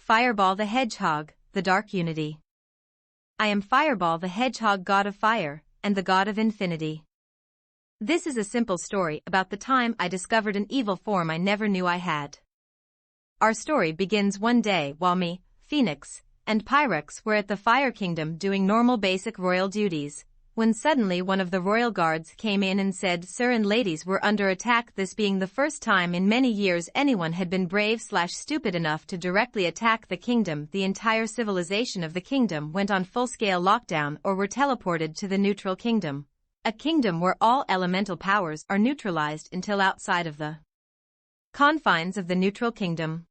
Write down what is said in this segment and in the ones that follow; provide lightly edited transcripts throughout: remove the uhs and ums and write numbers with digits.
Fireball the Hedgehog, the Dark Unity. I am Fireball the Hedgehog, god of fire, and the god of infinity. This is a simple story about the time I discovered an evil form I never knew I had. Our story begins one day while me, Phoenix, and Pyrex were at the Fire Kingdom doing normal basic royal duties, when suddenly one of the royal guards came in and said sir and ladies were under attack, this being the first time in many years anyone had been brave/stupid enough to directly attack the kingdom. The entire civilization of the kingdom went on full-scale lockdown or were teleported to the neutral kingdom, a kingdom where all elemental powers are neutralized until outside of the confines of the neutral kingdom.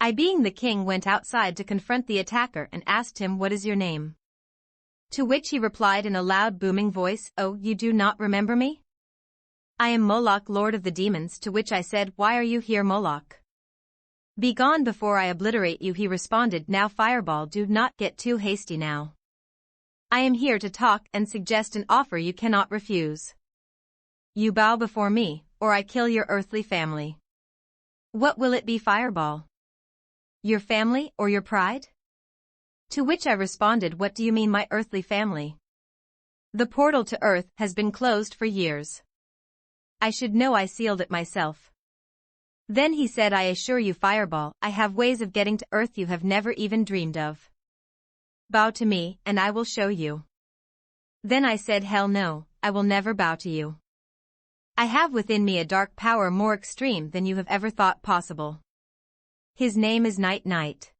I, being the king, went outside to confront the attacker and asked him, "What is your name?" To which he replied in a loud booming voice, "Oh, you do not remember me? I am Moloch, lord of the demons." To which I said, "Why are you here, Moloch? Be gone before I obliterate you." He responded, "Now Fireball, do not get too hasty now. I am here to talk and suggest an offer you cannot refuse. You bow before me, or I kill your earthly family. What will it be, Fireball? Your family or your pride?" To which I responded, "What do you mean, my earthly family? The portal to Earth has been closed for years. I should know, I sealed it myself." Then he said, "I assure you, Fireball, I have ways of getting to Earth you have never even dreamed of. Bow to me, and I will show you." Then I said, "Hell no, I will never bow to you. I have within me a dark power more extreme than you have ever thought possible. His name is Night Night."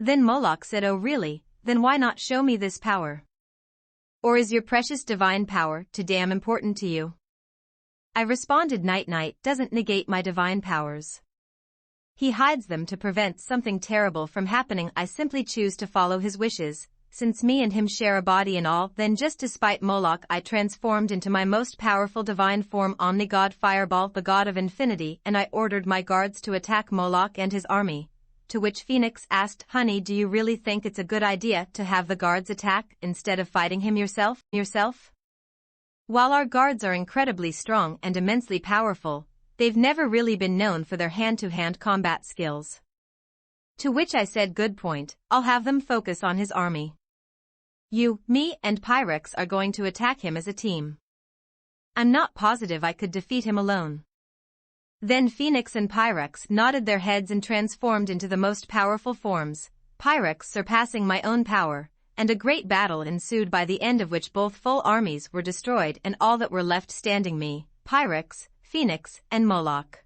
Then Moloch said, "Oh really, then why not show me this power? Or is your precious divine power too damn important to you?" I responded, "Night Night doesn't negate my divine powers. He hides them to prevent something terrible from happening. I simply choose to follow his wishes, since me and him share a body and all." Then, just to spite Moloch, I transformed into my most powerful divine form, Omni-God Fireball, the god of infinity, and I ordered my guards to attack Moloch and his army. To which Phoenix asked, "Honey, do you really think it's a good idea to have the guards attack instead of fighting him yourself? While our guards are incredibly strong and immensely powerful, they've never really been known for their hand-to-hand combat skills." To which I said, "Good point, I'll have them focus on his army. You, me, and Pyrex are going to attack him as a team. I'm not positive I could defeat him alone." Then Phoenix and Pyrex nodded their heads and transformed into the most powerful forms, Pyrex surpassing my own power, and a great battle ensued, by the end of which both full armies were destroyed and all that were left standing me, Pyrex, Phoenix, and Moloch.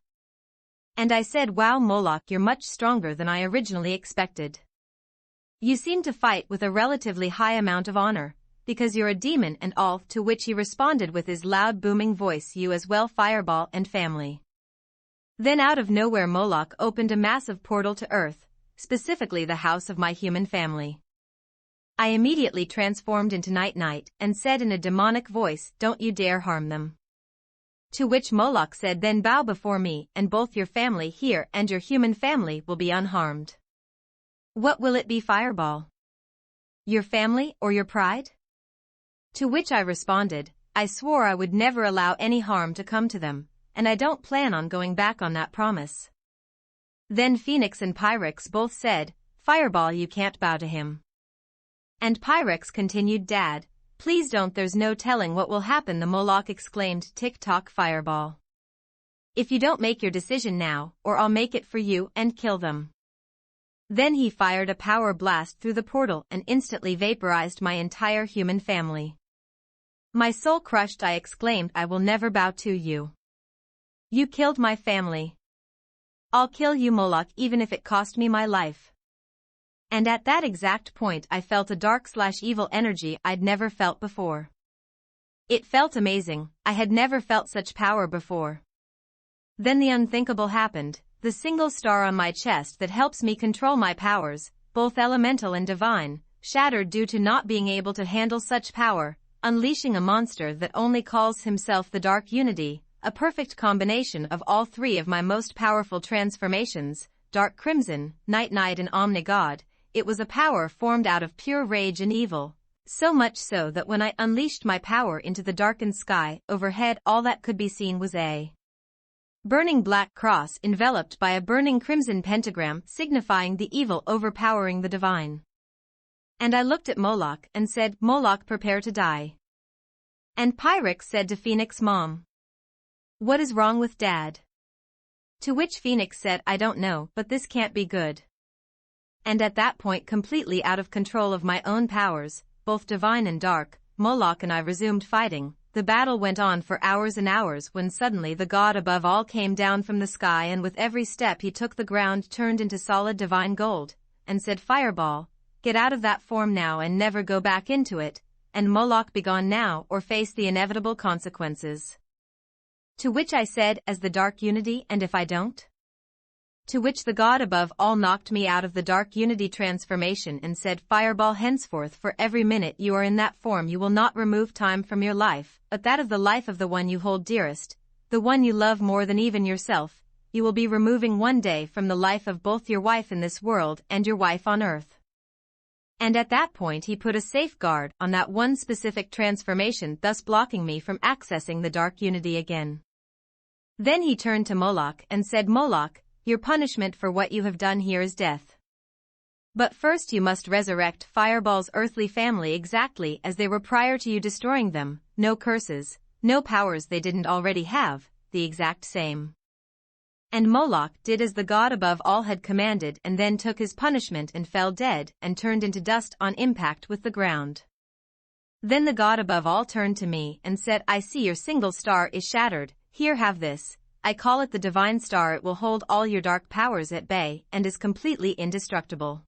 And I said, "Wow, Moloch, you're much stronger than I originally expected. You seem to fight with a relatively high amount of honor, because you're a demon and all." To which he responded with his loud booming voice, "You as well, Fireball and family." Then out of nowhere Moloch opened a massive portal to Earth, specifically the house of my human family. I immediately transformed into Night Night and said in a demonic voice, "Don't you dare harm them." To which Moloch said, "Then bow before me, and both your family here and your human family will be unharmed. What will it be, Fireball? Your family or your pride?" To which I responded, "I swore I would never allow any harm to come to them, and I don't plan on going back on that promise." Then Phoenix and Pyrex both said, "Fireball, you can't bow to him." And Pyrex continued, "Dad, please don't, there's no telling what will happen." The Moloch exclaimed, "Tick-tock, Fireball. If you don't make your decision now, or I'll make it for you and kill them." Then he fired a power blast through the portal and instantly vaporized my entire human family. My soul crushed, I exclaimed, "I will never bow to you. You killed my family. I'll kill you, Moloch, even if it cost me my life." And at that exact point I felt a dark/evil energy I'd never felt before. It felt amazing, I had never felt such power before. Then the unthinkable happened, the single star on my chest that helps me control my powers, both elemental and divine, shattered due to not being able to handle such power, unleashing a monster that only calls himself the Dark Unity. A perfect combination of all three of my most powerful transformations, Dark Crimson, Night Night and Omni-God. It was a power formed out of pure rage and evil, so much so that when I unleashed my power into the darkened sky overhead, all that could be seen was a burning black cross enveloped by a burning crimson pentagram signifying the evil overpowering the divine. And I looked at Moloch and said, Moloch, prepare to die. And Pyrrhix said to Phoenix, Mom, what is wrong with Dad? To which Phoenix said, I don't know, but this can't be good. And at that point, completely out of control of my own powers, both divine and dark, Moloch and I resumed fighting. The battle went on for hours and hours when suddenly the god above all came down from the sky, and with every step he took the ground turned into solid divine gold, and said, Fireball, get out of that form now and never go back into it, and Moloch be gone now or face the inevitable consequences. To which I said, as the dark unity, and if I don't? To which the god above all knocked me out of the dark unity transformation and said, Fireball, henceforth for every minute you are in that form you will not remove time from your life, but that of the life of the one you hold dearest, the one you love more than even yourself, you will be removing one day from the life of both your wife in this world and your wife on earth. And at that point he put a safeguard on that one specific transformation, thus blocking me from accessing the dark unity again. Then he turned to Moloch and said, Moloch, your punishment for what you have done here is death. But first you must resurrect Fireball's earthly family exactly as they were prior to you destroying them, no curses, no powers they didn't already have, the exact same. And Moloch did as the god above all had commanded, and then took his punishment and fell dead and turned into dust on impact with the ground. Then the god above all turned to me and said, I see your single star is shattered, here, have this. I call it the divine star. It will hold all your dark powers at bay and is completely indestructible.